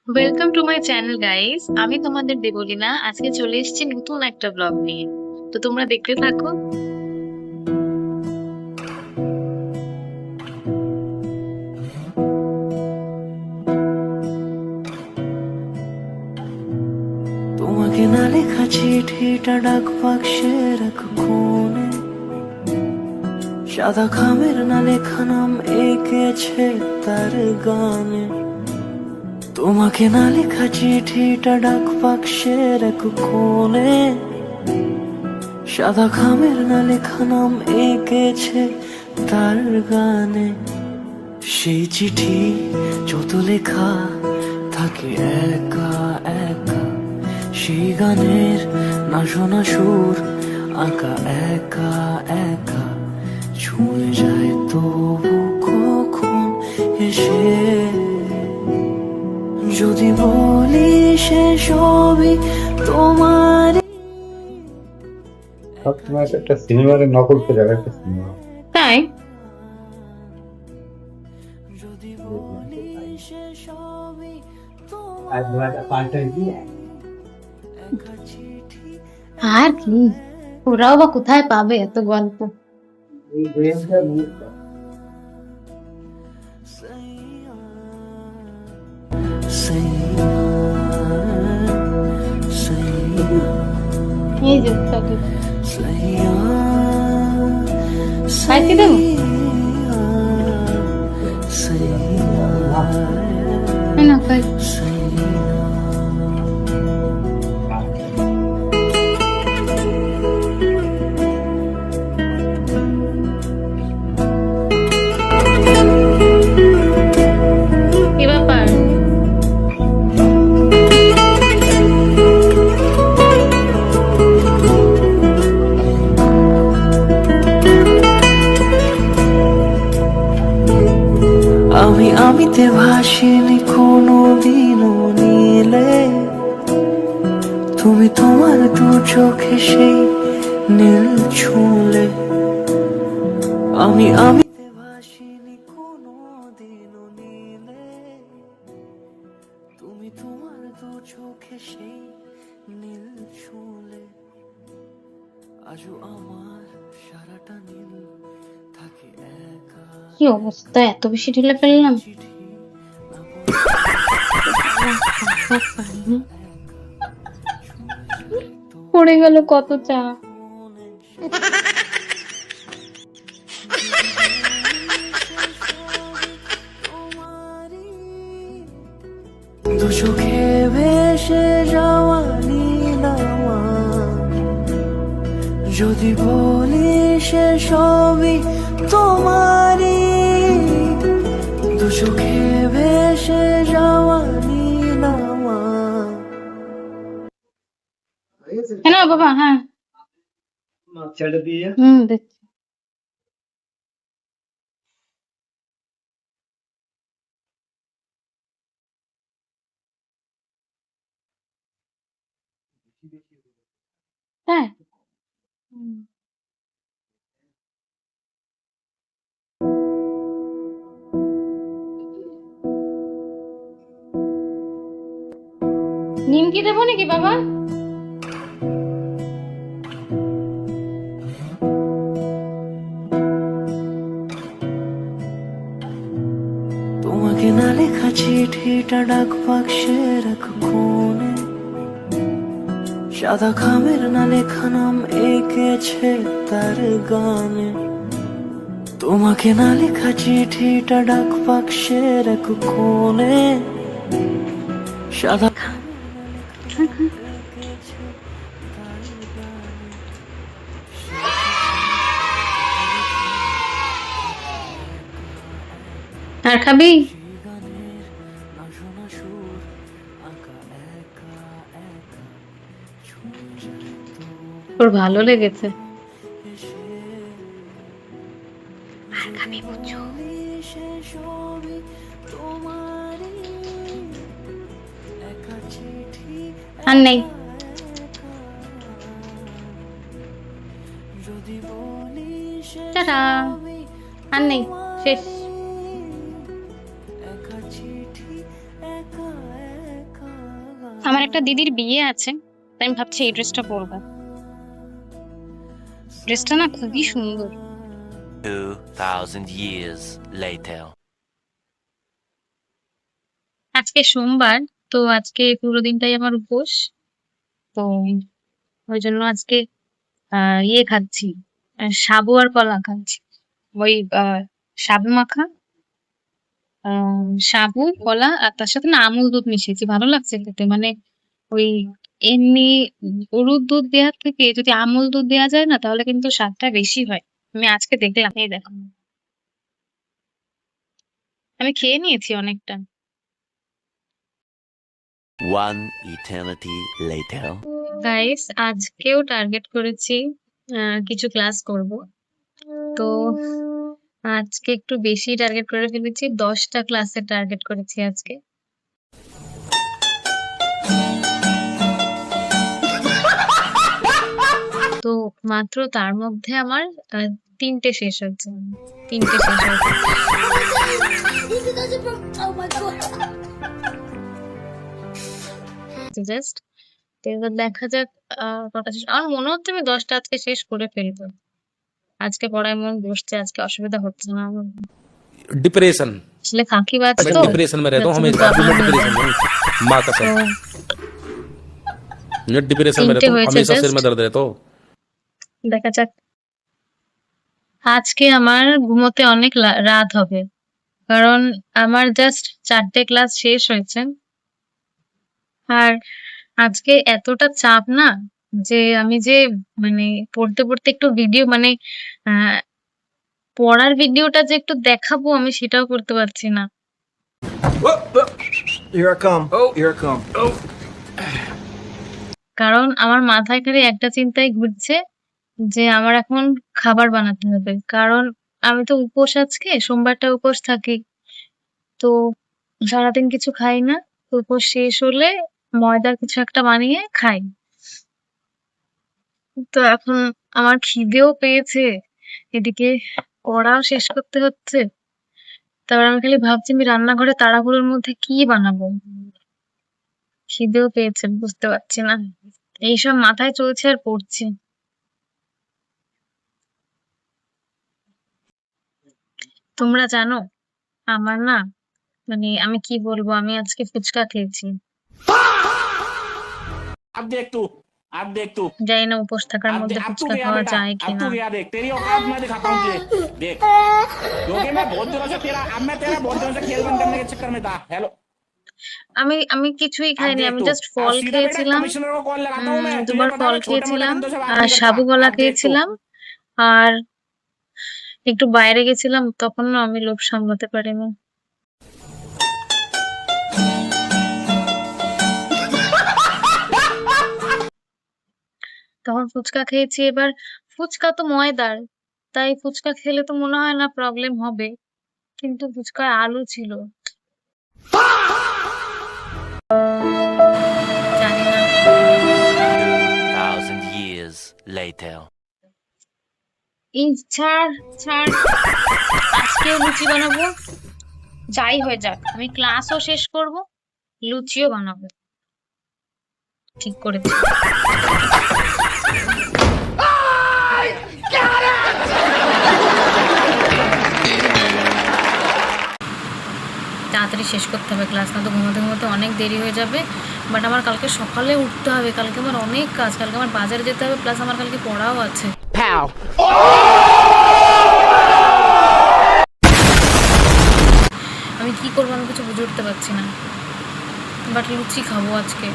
Welcome to my channel guys. আমি তোমাদের দেবলীনা। আজকে চলে এসেছি নতুন একটা ব্লগ নিয়ে। তো তোমরা দেখতে থাকো। তোমাকে না লেখা চিঠিটা ডাক বাক্সের এক কোণে, সাদা খামের না লেখা নাম এঁকেছে তার গানে। তোমাকে না লেখা চিঠিটা ডাক বাক্সের এক কোণে, সাদা খামের না লেখা নাম এঁকেছে তার গানে। সেই চিঠি যত লেখা থাকে একা একা, সেই গানের না শোনা সুর আঁকা একা একা, ছুঁয়ে যায় তবু কখন এসে। যদি বলি সে সবই তোমার। সবসময় একটা সিনেমার নকল করে একটা সিনেমা তাই যদি বলি সে সবই আর তোমার। পাল্টাই দিয়ে একা চিঠি আর কি, ওরাও বা কোথায় পাবে এত গল্প। এই গেমটা মুভটা सैया सैया सैया এই যে চলো। सैया খাইতে দেবো? सैया না খাই। কি ব্যাপার? আমিতে ভাসিনি কোনো দিনও নীলে, তুমি তোমার দু চোখে সেই নীল ছুঁলে। আমিতে ভাসিনি কোনো দিনও নীলে, তুমি তোমার দু চোখে সেই নীল ছুঁলে। আজও আমার সারাটা নীল থাকে একা। কি অবস্থা, এত বেশি ঢেলে ফেললাম। চিঠি না পড়ে গেল কত চা। দু চোখে ভেসে যাওয়া নীলামা, যদি বলি সে সবই তোমারই। দু চোখে ভেসে যাওয়া নীলামা। হ্যাঁ না বাবা, হ্যাঁ ছেড়ে দিয়ে দেখছি। হ্যাঁ নিমকি দেবো নাকি বাবা? তোমাকে না লেখা চিঠিটা ডাক বাক্সের এক কোণে, সাদা খামের না লেখা নাম এঁকেছে তার গানে। তোমাকে না লেখা চিঠিটা ডাক বাক্সের এক কোণে, সাদা আর খাবি? গানের না শোনা সুর আঁকা একা একা, ছুঁয়ে যায় তোর ভালো লেগেছে? এসে। আর খাবি বুঝছো? সে সবই তোমারই, একা চিঠি আর নেই। যদি বলি সে টাটা। সবই আর নেই, শেষ। একা চিঠি একা আমার একটা দিদির বিয়ে আছে, তাই আমি ভাবছি এই ড্রেসটা পরবো। ড্রেসটা না খুবই সুন্দর। 2000 years later. আজকে সোমবার, তো আজকে পুরো দিনটাই আমার উপোস। তো ওই জন্য আজকে ইয়ে খাচ্ছি, সাবু আর কলা খাচ্ছি। ওই সাবু মাখা, সাবু কলা, আর তার সাথে না আমুল দুধ মিশিয়েছি, ভালো লাগছে খেতে। মানে ওই এমনি গরুর দুধ দেওয়ার থেকে যদি আমুল দুধ দেওয়া যায় না, তাহলে কিন্তু স্বাদটা বেশি হয়। আমি আজকে দেখলাম, এই দেখো আমি খেয়ে নিয়েছি অনেকটা। One eternity later. গাইস, আজকেও টার্গেট করেছি কিছু ক্লাস করব। তো আজকে একটু বেশি টার্গেট করে ফেলেছি, 10টা ক্লাসের টার্গেট করেছি আজকে। তো মাত্র তার মধ্যে আমার 3টে শেষ হচ্ছে, 3টে শেষ হয়েছে। জাস্ট এবার দেখা যাক কটা শেষ। আমার মনে হচ্ছে আমি 10টা আজকে শেষ করে ফেলবো। আজকে পড়ায় মন বসছে, আজকে অসুবিধা হচ্ছে না আমার। डिप्रेशन আসলে ফাঁকি বাজ मैं তো, डिप्रेशन में रहता हूँ যার জন্য हमेशा अभी मैं problem হয়ে डिप्रेशन যায়। में हूँ माँ कसम তো मैं डिप्रेशन में 3টে रहता हूँ হয়েছে हमेशा सिर জাস্ট, में दर्द रहता हूँ দেখা যাক। আজকে আমার ঘুমোতে অনেক রাত হবে, কারণ আমার জাস্ট 4টে ক্লাস শেষ হয়েছে। আর আজকে এতটা চাপ না, যে আমি যে মানে পড়তে পড়তে একটু ভিডিও মানে আহ পড়ার ভিডিওটা যে একটু দেখাবো, আমি সেটাও করতে পারছি না। Here I come. Here I come. কারণ আমার মাথায় খালি একটা চিন্তাই ঘুরছে, যে আমার এখন খাবার বানাতে হবে। কারণ আমি তো উপোস, আজকে সোমবারটা উপোস থাকি, তো সারাদিন কিছু খাই না। তো উপোস শেষ হলে ময়দার কিছু একটা বানিয়ে খাই। তো এখন আমার খিদেও পেয়েছে, এদিকে পড়াও শেষ করতে হচ্ছে। তারপর আমি খালি ভাবছি আমি রান্নাঘরে তাড়াহুড়োর মধ্যে কি বানাবো। খিদেও পেয়েছে, বুঝতে পারছি না, এইসব মাথায় চলছে আর পড়ছি। তোমরা জানো আমার না, মানে আমি কি বলবো, আমি আজকে ফুচকা খেয়েছি। अब देख तू अब देख तू জানি না উপোস থাকার अब মধ্যে अब तू ফুচকা गया খাওয়া बेटा যায় अब কিনা। तू गया देख तेरी औकात मैं दिखाता हूँ तुझे देख क्योंकि मैं बहुत दिनों से तेरा अब मैं तेरा बहुत दिनों से खेल बंद करने के चक्कर में था हेलो আমি আমি কিছুই अब খাইনি, देख আমি तू জাস্ট अब ফল सीधा बेटा খেয়েছিলাম। कमिश्नर को कॉल लगाता हूँ मैं तुझे দুবার पता ফল है मैं छोटे मोटे খেয়েছিলাম, धंधों से बात আর नहीं करता সাবু কলা अब देख तू খেয়েছিলাম, আর একটু বাইরে গেছিলাম, তখন না আমি লোভ সামলাতে পারিনি। তখন ফুচকা খেয়েছি। এবার ফুচকা তো ময়দার, তাই ফুচকা খেলে তো মনে হয় না প্রবলেম হবে, কিন্তু ফুচকায় আলু ছিল। জানি না। 2000 years later. এই ছাড় ছাড়, আজকেও লুচি বানাবো, যাই হয়ে যাক। আমি ক্লাসও শেষ করব, লুচিও বানাবো, ঠিক করেছি। তাড়াতাড়ি শেষ করতে হবে ক্লাস, না তো ঘুমাতে ঘুমাতে অনেক দেরি হয়ে যাবে। বাট আমার কালকে সকালে উঠতে হবে, কালকে আমার অনেক কাজ, কালকে আমার বাজারে যেতে হবে, প্লাস আমার কালকে পড়াও আছে। আমি কি করবো, আমি কিছু বুঝে উঠতে পারছি না। বাট লুচি খাবো আজকে।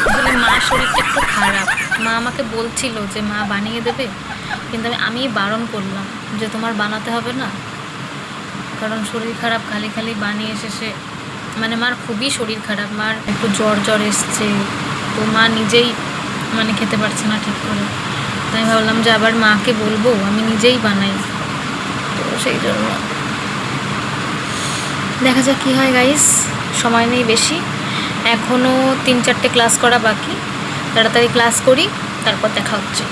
আসলে মার শরীরটা একটু খারাপ, মা আমাকে বলছিল যে মা বানিয়ে দেবে, কিন্তু আমি বারণ করলাম যে তোমার বানাতে হবে না, কারণ শরীর খারাপ, খালি খালি বানিয়ে শেষে মানে মার খুবই শরীর খারাপ, মার একটু জ্বর জ্বর এসছে, তো মা নিজেই মানে খেতে পারছে না ঠিক করে। তাই ভাবলাম যে আবার মাকে বলবো আমি নিজেই বানাই, তো সেই জন্য দেখা যাক কি হয় গাইস। সময় নেই বেশি, এখনো 3-4টে ক্লাস করা বাকি, তাড়াতাড়ি ক্লাস করি, তারপর দেখা হচ্ছে।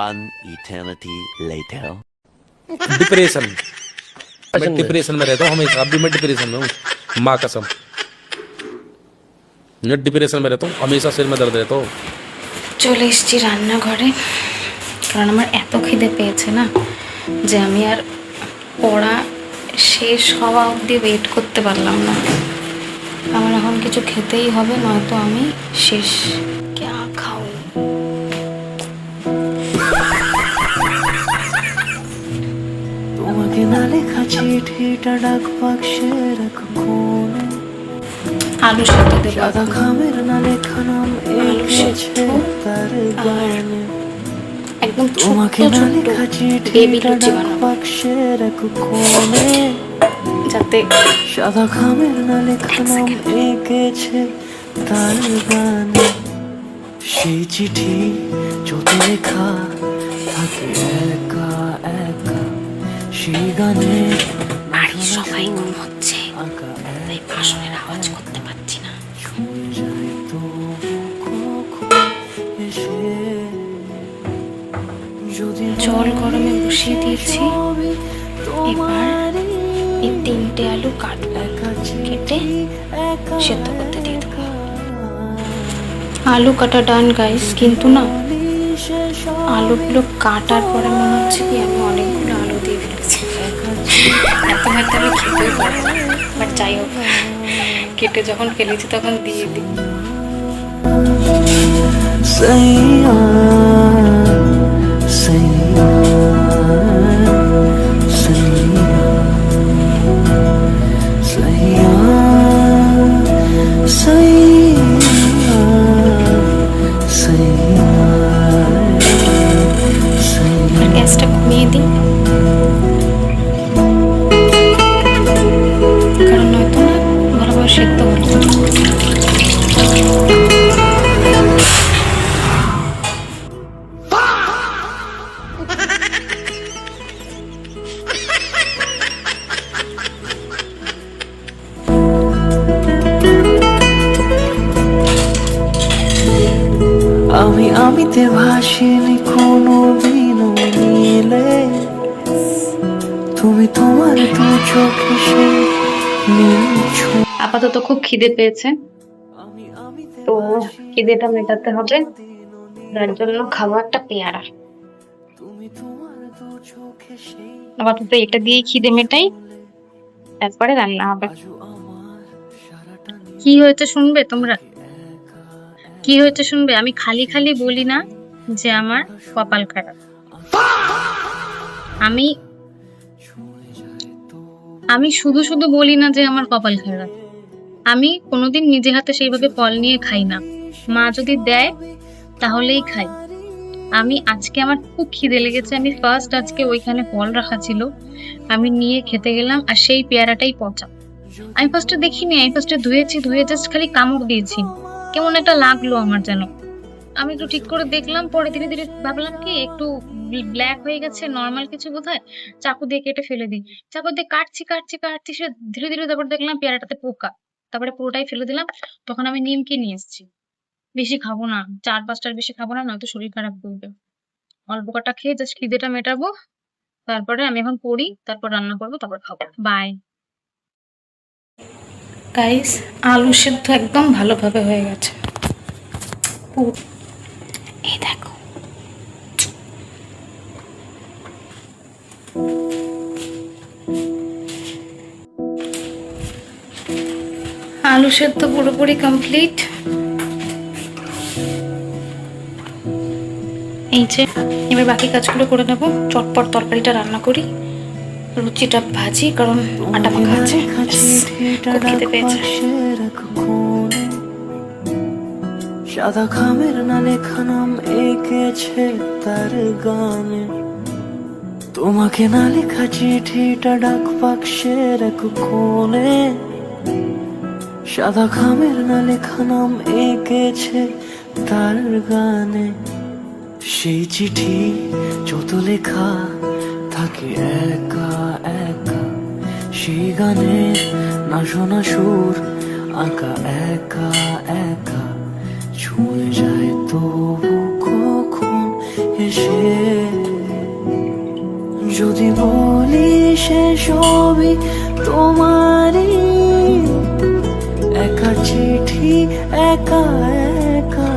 One eternity later. डिप्रेशन मैं डिप्रेशन में रहता हूँ हमेशा अभी मैं डिप्रेशन में हूँ माँ कसम मैं डिप्रेशन में रहता हूँ, हमेशा सिर में दर्द रहता हो। চলে এসেছি রান্নাঘরে, কারণ আমার এত খিদে পেয়েছে না যে আমি আর পড়া শেষ হওয়া অবধি ওয়েট করতে পারলাম না। আমার এখন কিছু খেতেই হবে, নয়তো আমি শেষ। ক্যা খাও? তোমাকে না লেখা চিঠিটা ডাক বাক্সের এক কোণে, আলু সেদ্ধ দেবো সাদা এখন। খামের না লেখা নাম এঁকেছে তার গানে। একদম ছোট্ট তোমাকে না ছোট্ট লেখা বেবি চিঠিটা লুচি ডাক বানাবো, বাক্সের এক কোণে, যাতে সাদা খামের না লেখা নাম এঁকেছে তার গানে। সেই চিঠি যত লেখা থাকে একা একা, সেই গানে বাড়ির সবাই ঘুমোচ্ছে, আঁকা তাই বাসনের আওয়াজ করতে পারছি না। ছুঁয়ে যায় তো কখন এসে, যদি জল গরমে বসিয়ে দিয়েছি, এবার এই 3টে আলু কাটবো, কেটে সেদ্ধ করতে দিয়ে দেবো। আলু কাটা ডান গাইস, কিন্তু না আলুগুলো কাটার পরে মনে হচ্ছে কি আমি অনেকগুলো আলু দিয়ে ফেলেছি। এত হয়তো আমি খেতেও পারবো না, বাট যাই হোক, কেটে যখন ফেলেছি তখন দিয়ে দিই। সইয়া সইয়া সইয়া সইয়া সইয়া সইয়া সইয়া। আর গ্যাসটা কমিয়ে দিই, কারণ নয়তো না ভালোভাবে সেদ্ধ হলো। আমি আমিতে ভাসিনি কোনো দিনও মিলে, তুমি তোমার দু চোখে সে নিয়েছো। আপাতত খুব খিদে পেয়েছে, আমি আমিতে তো খিদেটা মেটাতে হবে, তার জন্য খাবো একটা পেয়ারা। তুমি তোমার দু চোখে সেই আপাতত এটা দিয়ে খিদে মেটাই, তারপরে রান্না হবে। আজও আমার সারাটা কি হয়েছে শুনবে তোমরা? কি হয়েছে শুনবে? আমি খালি খালি বলি না যে আমার কপাল খারাপ। আমি শুধু শুধু বলি না যে আমার কপাল খারাপ। আমি কোনোদিন নিজে হাতে সেইভাবে ফল নিয়ে খাই না, মা যদি দেয় তাহলেই খাই। আমি আজকে আমার খুব খিদে লেগেছে, আমি ফার্স্ট আজকে ওইখানে ফল রাখা ছিল, আমি নিয়ে খেতে গেলাম, আর সেই পেয়ারাটাই পচা। আমি ফার্স্টে দেখিনি, আমি ফার্স্টে ধুয়ে জাস্ট খালি কামড় দিয়েছি, কেমন একটা লাগলো আমার যেন। আমি একটু ঠিক করে দেখলাম, পরে ধীরে ধীরে ভাবলাম কি একটু ব্ল্যাক হয়ে গেছে, নর্মাল কিছু বোধহয়, চাকু দিয়ে কেটে ফেলে দিই। চাকু দিয়ে কাটছি সে ধীরে ধীরে, তারপর দেখলাম পেয়ারাটাতে পোকা, তারপরে পুরোটাই ফেলে দিলাম। তখন আমি নিমকি নিয়ে এসেছি, বেশি খাবো না, 4-5টার বেশি খাবো না, নয়তো শরীর খারাপ করবে। অল্প কটা খেয়ে জাস্ট খিদেটা মেটাবো, তারপরে আমি এখন পড়ি, তারপর রান্না করবো, তারপর খাবো। বাই গাইস, আলু সেদ্ধ একদম ভালোভাবে হয়ে গেছে। এই দেখো, আলু সেদ্ধ পুরোপুরি কমপ্লিট। এই যে এবার বাকি কাজগুলো করে নেবো, চটপট তরকারিটা রান্না করি, লুচিটা ভাজি, কারণ আটা মাখা আছে। খুব খেতে পেয়েছে। সাদা খামের না লেখা নাম এঁকেছে তার গানে, তোমাকে না লেখা চিঠিটা ডাক বাক্সের এক কোণে, সাদা খামের না লেখা নাম এঁকেছে তার গানে। সেই চিঠি যত লেখা থাকে একা একা, সেই গানে না শোনা সুর আঁকা একা একা, ছুঁয়ে যায় তবু কখন এসে। যদি বলি সে সবই তোমারই, একা চিঠি একা একা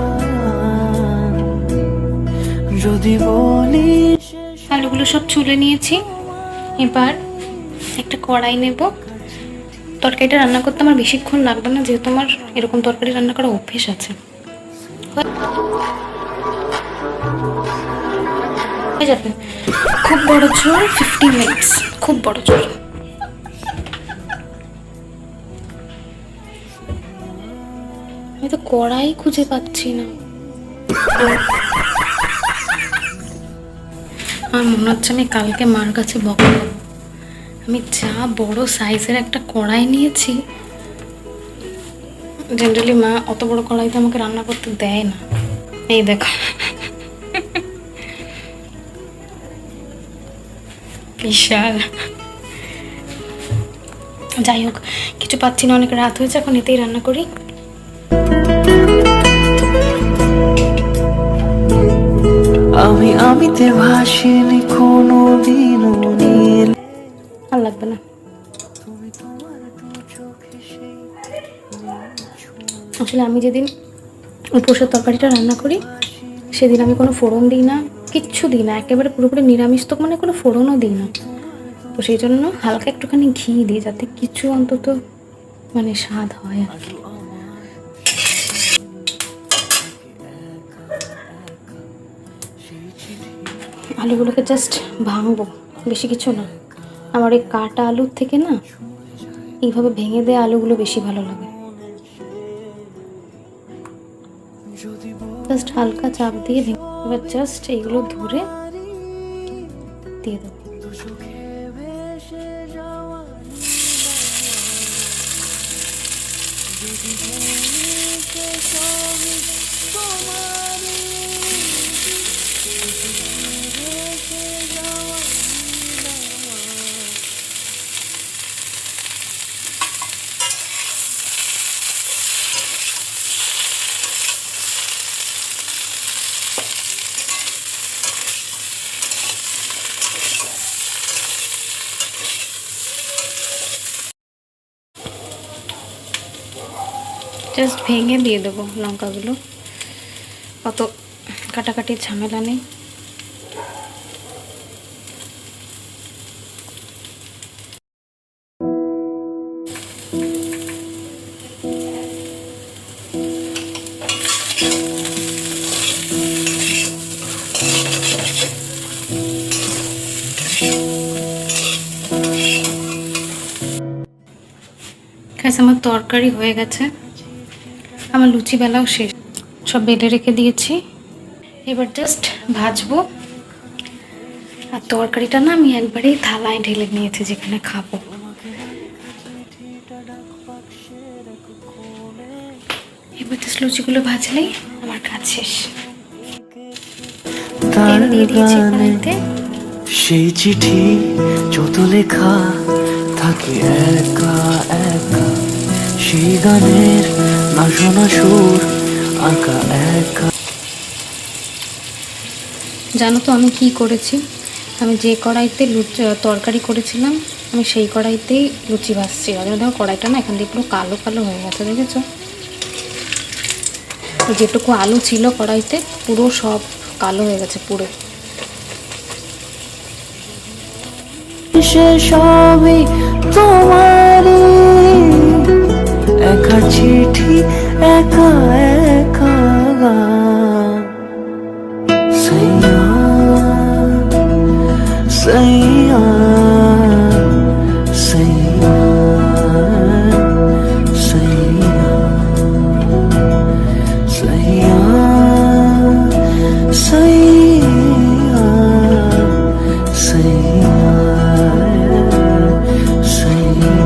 যদি বলি আলুগুলো সব ছুলে নিয়েছি। এবার একটা কড়াই নেব। তরকারিটা রান্না করতে আমার বেশিক্ষণ লাগবে না, যেহেতু আমার এরকম তরকারি রান্না করা অভ্যেস আছে। হয়ে যাবে। খুব বড় ঝোল, 50 মিনিটস, খুব বড় ঝোল। আমি তো কড়াই খুঁজে পাচ্ছি না। আমার মনে হচ্ছে আমি কালকে মার কাছে বকা পাবো। আমি যা বড় সাইজের একটা কড়াই নিয়েছি, জেনারেলি মা অত বড় কড়াইতে আমাকে রান্না করতে দেয় না। এই দেখো, বিশাল। যাই হোক, কিছু পাচ্ছি না, অনেক রাত হয়েছে, এখন এতেই রান্না করি। আমি আমিতে ভাসিনি কোনো দিনও নীল আর লাগবে না। আসলে আমি যেদিন উপোসের তরকারিটা রান্না করি, সেদিন আমি কোনো ফোড়ন দিই না, কিচ্ছু দিই না, একেবারে পুরোপুরি নিরামিষ, তো মানে কোনো ফোড়নও দিই না। তো সেই জন্য হালকা একটুখানি ঘি দিই, যাতে কিছু অন্তত মানে স্বাদ হয় আর কি। আলুগুলোকে জাস্ট ভাঙবো, বেশি কিছু না। আমার এই কাটা আলুর থেকে না এইভাবে ভেঙে দেওয়া আলুগুলো বেশি ভালো লাগে। জাস্ট হালকা চাপ দিয়ে ভেঙে, এবার জাস্ট এইগুলো ধরে দিয়ে দেবো। জাস্ট ভেঙে দিয়ে দেবো লঙ্কাগুলো, অত কাটাকাটির ঝামেলা নেই। আমার তরকারি হয়ে গেছে, আমার লুচি বেলাও শেষ, সব বেলে রেখে দিয়েছি। এবার জাস্ট ভাজবো। আর তরকারিটা না আমি একবারেই থালায় ঢেলে নিয়েছি, যেখানে খাবো। এবার জাস্ট লুচিগুলো ভাজলেই আমার কাজ শেষ। তেল দিয়ে দিয়েছি কড়াইতে। সেই চিঠি যত লেখা থাকে একা একা, সেই গানের না শোনা সুর আঁকা একা। জানো তো আমি কি করেছি? আমি যে কড়াইতে তরকারি করেছিলাম, আমি সেই কড়াইতেই লুচি ভাজছি। আর দেখো কড়াইটা না এখান দিয়ে পুরো কালো কালো হয়ে গেছে, দেখেছো? যেটুকু আলু ছিল কড়াইতে পুরো সব কালো হয়ে গেছে পুরো। সে সবই তোমারই, একা চিঠি একা একা গান। সাইয়া সাইয়া সাইয়া সাইয়া সাইয়া সাইয়া সাইয়া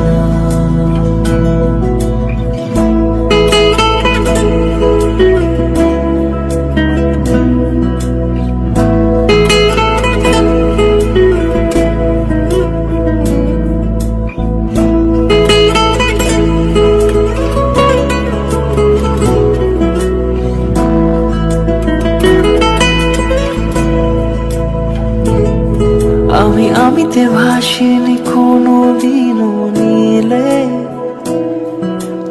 আমি আমিতে ভাসিনি কোনো দিনও নীলে,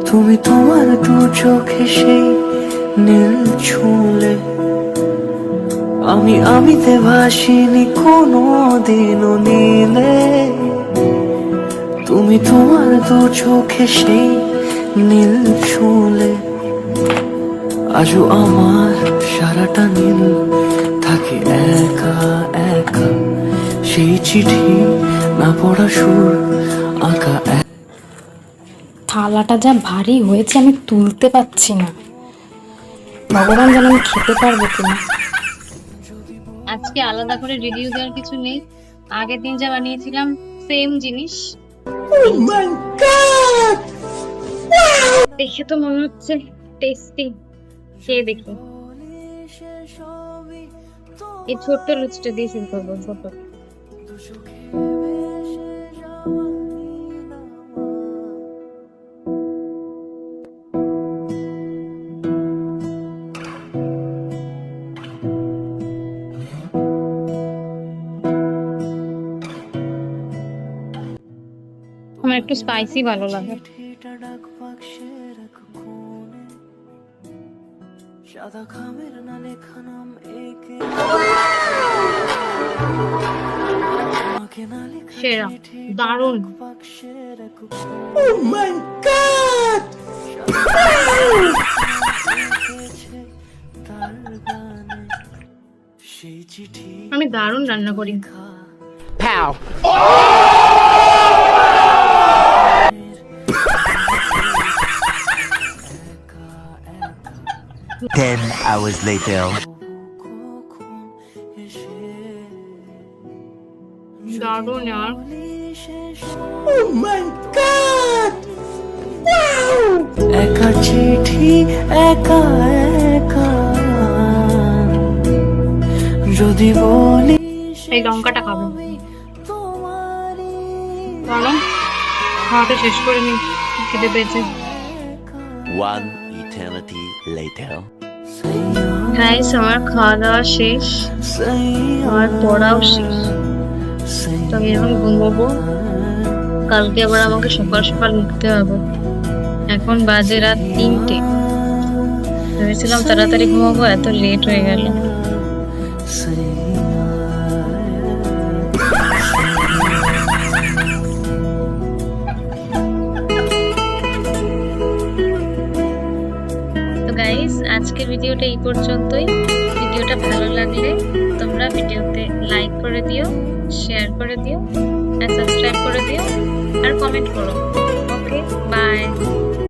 তুমি তোমার দু চোখে সেই নীল ছুঁলে আমিতে ভাসিনি কোনো দিনও নীলে। তুমি তোমার দু চোখে সেই নীল ছুঁলে আজও আমার সারাটা নীল থাকে একা একা, সেই চিঠি না পড়া সুর আঁকা। থালাটা যা ভারী হয়েছে আমি তুলতে পারছি না, ভগবান যেন আমি খেতে পারবো কিনা। আজকে আলাদা করে রিভিউ দেওয়ার কিছু নেই, আগের দিন যা বানিয়েছিলাম সেম জিনিস। দেখে তো মনে হচ্ছে টেস্টি, খেয়ে দেখি। এই ছোট্ট লুচিটা দিয়ে শুরু করবো। ছোট আমার একটু স্পাইসি ভালো লাগে। সাদা খামের না লেখা নাম একে সেরা, দারুণ। আমি দারুণ রান্না করি। Pow! 10 hours later. দারুণ यार। একা চিঠি একা একা যদি বলি এই লঙ্কাটা খাবো, কারণ খাওয়াটা শেষ করে নি, খেতে পেয়েছে। 1 eternity later. গাইস আমার খাওয়া দাওয়া শেষ, আমার পড়াও শেষ, তো আমি এখন ঘুমোবো। কালকে আবার আমাকে সকাল সকাল উঠতে হবে। এখন বাজে রাত 3টে। ভেবেছিলাম তাড়াতাড়ি ঘুমাবো, এত লেট হয়ে গেল। তো গাইস আজকের ভিডিওটা এই পর্যন্তই। ভিডিওটা ভালো লাগলে তোমরা ভিডিওতে লাইক করে দিও, শেয়ার করে দিও, আর সাবস্ক্রাইব করে দিও, আর কমেন্ট করো। ওকে, বাই।